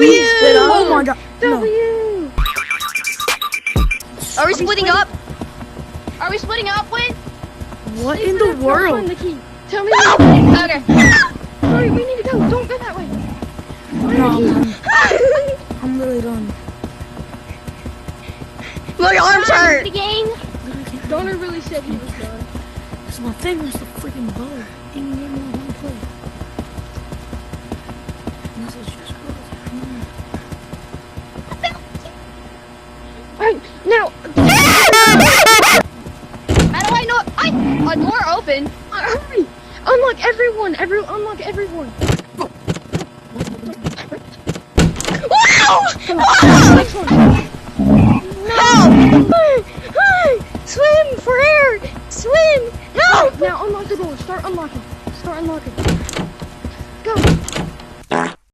Oh my god. No. W. Are we splitting up? Are we splitting up, Win? What in the world? Find the key. Tell me. Okay. Sorry, we need to go. Don't go that way. No, I'm really done. My arm's hurt. Again. Donor really said he was done. Cause my finger's the freaking bow. Didn't even know how to play. And this is just Alright, now. How do I know? A door open. Hurry! Unlock everyone. Unlock everyone. Wow! Next one. Help! Swim for air. Swim. No. Now unlock the door. Start unlocking. Go.